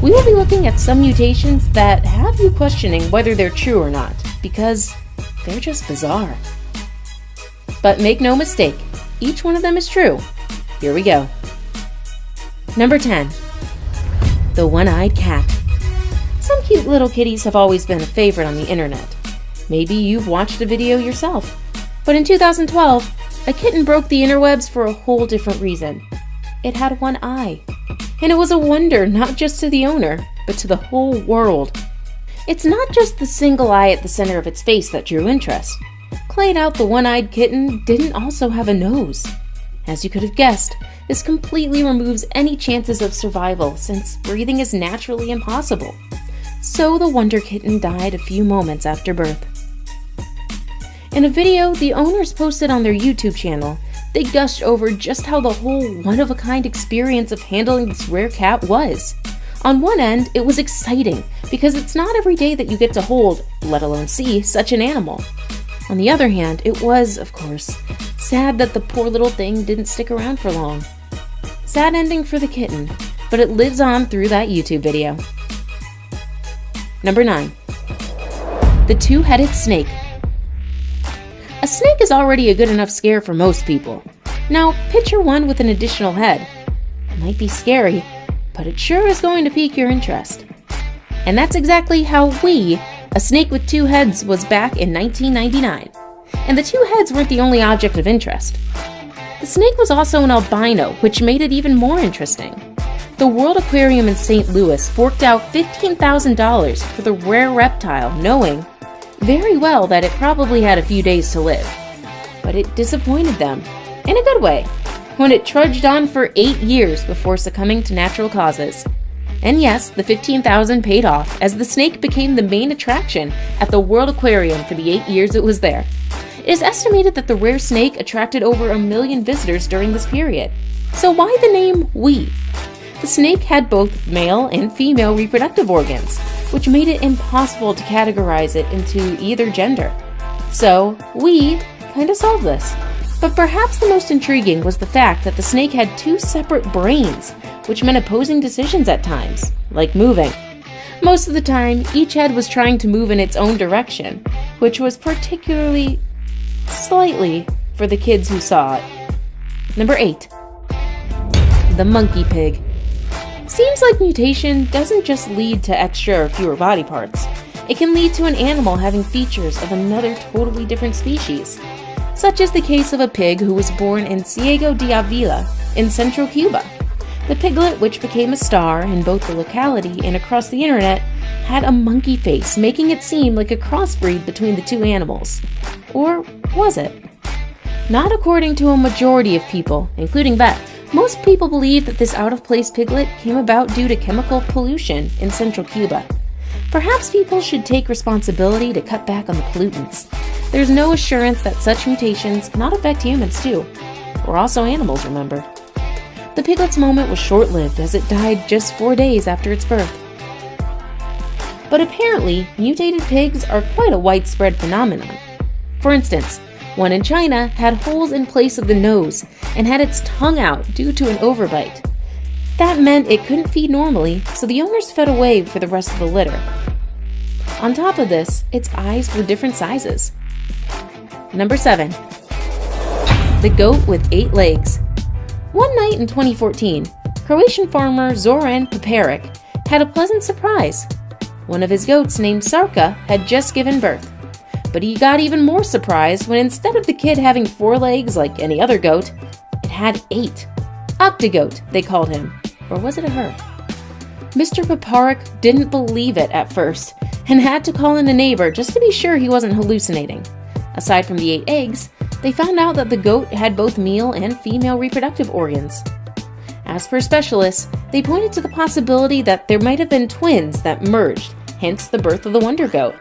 We will be looking at some mutations that have you questioning whether they're true or not, because they're just bizarre. But make no mistake, each one of them is true. Here we go. Number 10. The one-eyed cat. Some cute little kitties have always been a favorite on the internet. Maybe you've watched a video yourself. But in 2012, a kitten broke the interwebs for a whole different reason. It had one eye. And it was a wonder not just to the owner, but to the whole world. It's not just the single eye at the center of its face that drew interest. Played out, the one-eyed kitten didn't also have a nose. As you could have guessed, this completely removes any chances of survival since breathing is naturally impossible. So the wonder kitten died a few moments after birth. In a video the owners posted on their YouTube channel, they gushed over just how the whole one-of-a-kind experience of handling this rare cat was. On one end, it was exciting because it's not every day that you get to hold, let alone see, such an animal. On the other hand, it was, of course, sad that the poor little thing didn't stick around for long. Sad ending for the kitten, but it lives on through that YouTube video. Number 9. The two-headed snake. A snake is already a good enough scare for most people. Now, picture one with an additional head. It might be scary, but it sure is going to pique your interest. And that's exactly how A Snake with Two Heads was back in 1999. And the two heads weren't the only object of interest. The snake was also an albino, which made it even more interesting. The World Aquarium in St. Louis forked out $15,000 for the rare reptile, knowing very well that it probably had a few days to live. But it disappointed them, in a good way, when it trudged on for 8 years before succumbing to natural causes. And yes, the $15,000 paid off, as the snake became the main attraction at the World Aquarium for the 8 years it was there. It is estimated that the rare snake attracted over 1 million visitors during this period. So why the name Wee? The snake had both male and female reproductive organs, which made it impossible to categorize it into either gender. So, Wee kinda solved this. But perhaps the most intriguing was the fact that the snake had 2 separate brains, which meant opposing decisions at times, like moving. Most of the time, each head was trying to move in its own direction, which was particularly slightly for the kids who saw it. Number 8. The monkey pig. Seems like mutation doesn't just lead to extra or fewer body parts. It can lead to an animal having features of another totally different species, such as the case of a pig who was born in Ciego de Avila in central Cuba. The piglet, which became a star in both the locality and across the internet, had a monkey face, making it seem like a crossbreed between the two animals. Or was it? Not according to a majority of people, including Beth. Most people believe that this out-of-place piglet came about due to chemical pollution in central Cuba. Perhaps people should take responsibility to cut back on the pollutants. There's no assurance that such mutations cannot affect humans too. We're also animals, remember. The piglet's moment was short-lived, as it died just 4 days after its birth. But apparently, mutated pigs are quite a widespread phenomenon. For instance, one in China had holes in place of the nose and had its tongue out due to an overbite. That meant it couldn't feed normally, so the owners fed away for the rest of the litter. On top of this, its eyes were different sizes. Number 7. The goat with 8 legs. One night in 2014, Croatian farmer Zoran Peperic had a pleasant surprise. One of his goats, named Sarka, had just given birth. But he got even more surprised when instead of the kid having 4 legs like any other goat, it had 8. Octogoat, they called him. Or was it a her? Mr. Peperic didn't believe it at first and had to call in a neighbor just to be sure he wasn't hallucinating. Aside from the 8 eggs, they found out that the goat had both male and female reproductive organs. As per specialists, they pointed to the possibility that there might have been twins that merged, hence the birth of the wonder goat.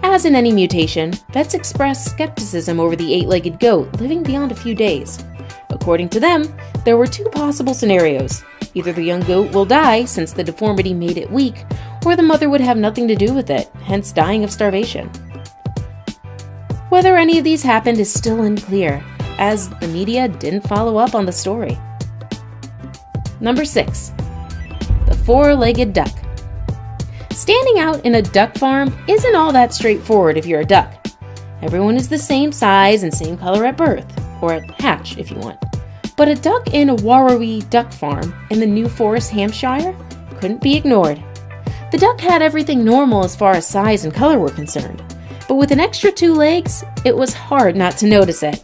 As in any mutation, vets expressed skepticism over the 8-legged goat living beyond a few days. According to them, there were 2 possible scenarios. Either the young goat will die since the deformity made it weak, or the mother would have nothing to do with it, hence dying of starvation. Whether any of these happened is still unclear, as the media didn't follow up on the story. Number 6. The four-legged duck. Standing out in a duck farm isn't all that straightforward if you're a duck. Everyone is the same size and same color at birth, or at hatch if you want. But a duck in a Warrawee duck farm in the New Forest, Hampshire couldn't be ignored. The duck had everything normal as far as size and color were concerned, but with an extra 2 legs, it was hard not to notice it.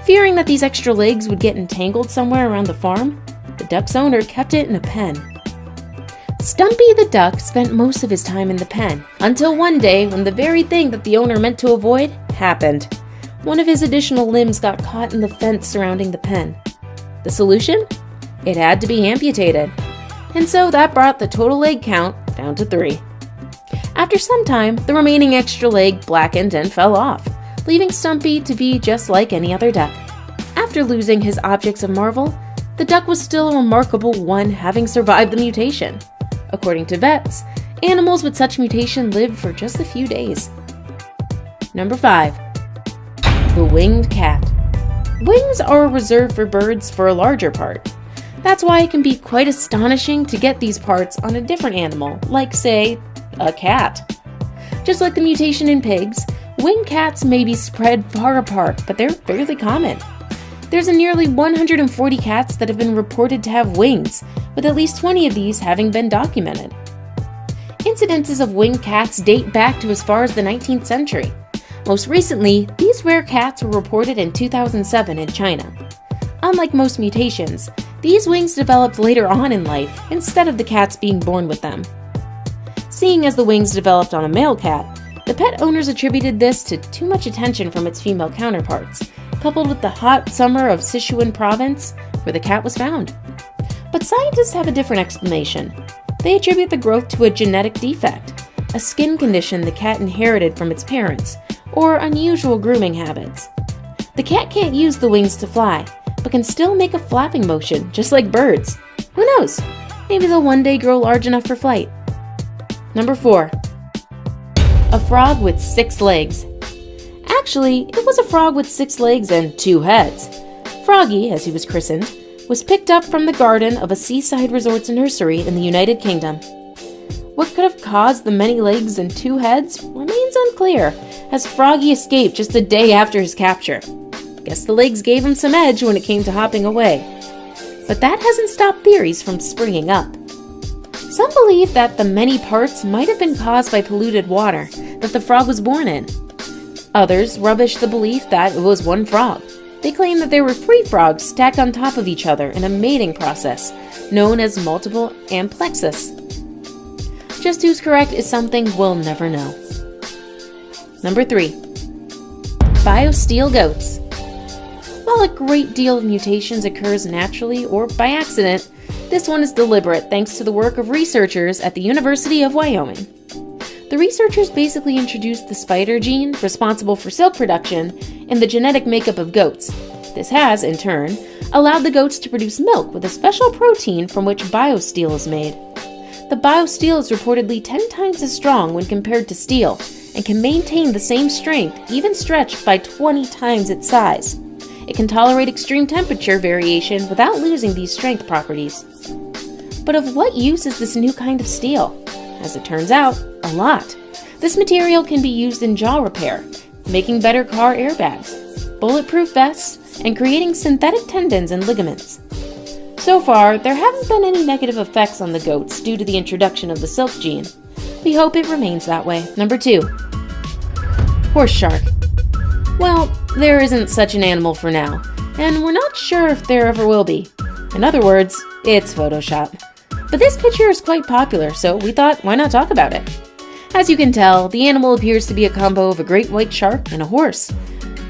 Fearing that these extra legs would get entangled somewhere around the farm, the duck's owner kept it in a pen. Stumpy the duck spent most of his time in the pen, until one day when the very thing that the owner meant to avoid happened. One of his additional limbs got caught in the fence surrounding the pen. The solution? It had to be amputated. And so that brought the total leg count down to 3. After some time, the remaining extra leg blackened and fell off, leaving Stumpy to be just like any other duck. After losing his objects of marvel, the duck was still a remarkable one, having survived the mutation. According to vets, animals with such mutation live for just a few days. Number 5. The winged cat. Wings are reserved for birds for a larger part. That's why it can be quite astonishing to get these parts on a different animal, like, say, a cat. Just like the mutation in pigs, winged cats may be spread far apart, but they're fairly common. There's nearly 140 cats that have been reported to have wings, with at least 20 of these having been documented. Incidences of winged cats date back to as far as the 19th century. Most recently, these rare cats were reported in 2007 in China. Unlike most mutations, these wings developed later on in life instead of the cats being born with them. Seeing as the wings developed on a male cat, the pet owners attributed this to too much attention from its female counterparts, coupled with the hot summer of Sichuan province where the cat was found. But scientists have a different explanation. They attribute the growth to a genetic defect, a skin condition the cat inherited from its parents, or unusual grooming habits. The cat can't use the wings to fly, but can still make a flapping motion, just like birds. Who knows? Maybe they'll one day grow large enough for flight. Number 4. A frog with 6 legs. Actually, it was a frog with 6 legs and 2 heads. Froggy, as he was christened, was picked up from the garden of a seaside resort's nursery in the United Kingdom. What could have caused the many legs and 2 heads remains unclear, as Froggy escaped just a day after his capture. Guess the legs gave him some edge when it came to hopping away. But that hasn't stopped theories from springing up. Some believe that the many parts might have been caused by polluted water that the frog was born in. Others rubbish the belief that it was one frog. They claim that there were 3 frogs stacked on top of each other in a mating process, known as multiple amplexus. Just who's correct is something we'll never know. Number 3. Biosteel goats. While a great deal of mutations occurs naturally or by accident, this one is deliberate thanks to the work of researchers at the University of Wyoming. The researchers basically introduced the spider gene responsible for silk production in the genetic makeup of goats. This has, in turn, allowed the goats to produce milk with a special protein from which biosteel is made. The biosteel is reportedly 10 times as strong when compared to steel and can maintain the same strength, even stretched by 20 times its size. It can tolerate extreme temperature variation without losing these strength properties. But of what use is this new kind of steel? As it turns out, a lot. This material can be used in jaw repair, making better car airbags, bulletproof vests, and creating synthetic tendons and ligaments. So far, there haven't been any negative effects on the goats due to the introduction of the silk gene. We hope it remains that way. Number 2. Horse shark. Well, there isn't such an animal for now, and we're not sure if there ever will be. In other words, it's Photoshop. But this picture is quite popular, so we thought, why not talk about it? As you can tell, the animal appears to be a combo of a great white shark and a horse.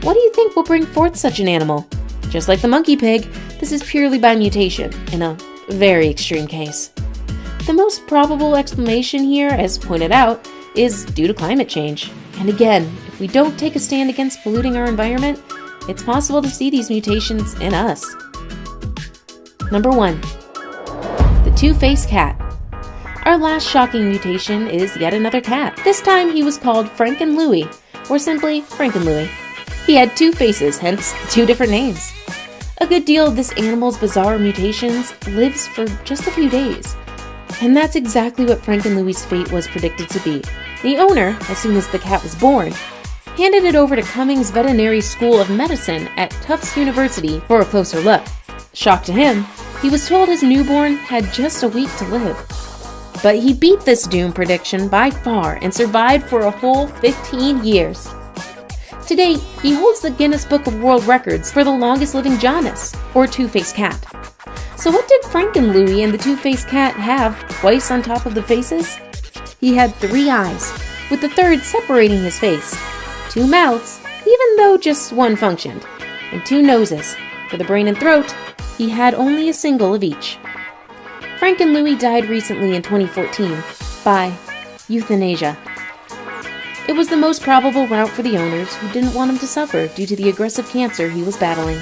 What do you think will bring forth such an animal? Just like the monkey pig, this is purely by mutation, in a very extreme case. The most probable explanation here, as pointed out, is due to climate change. And again, if we don't take a stand against polluting our environment, it's possible to see these mutations in us. Number 1. The two-faced cat. Our last shocking mutation is yet another cat. This time he was called Frankenlouis, or simply Frankenlouis. He had 2 faces, hence 2 different names. A good deal of this animal's bizarre mutations lives for just a few days. And that's exactly what Frank and Louie's fate was predicted to be. The owner, as soon as the cat was born, handed it over to Cummings Veterinary School of Medicine at Tufts University for a closer look. Shocked to him, he was told his newborn had just a week to live. But he beat this doom prediction by far and survived for a whole 15 years. Today, he holds the Guinness Book of World Records for the longest living jaundice, or two-faced cat. So what did Frank and Louie and the two-faced cat have twice on top of the faces? He had 3 eyes, with the third separating his face, 2 mouths, even though just one functioned, and 2 noses. For the brain and throat, he had only a single of each. Frank and Louie died recently in 2014 by euthanasia. It was the most probable route for the owners who didn't want him to suffer due to the aggressive cancer he was battling.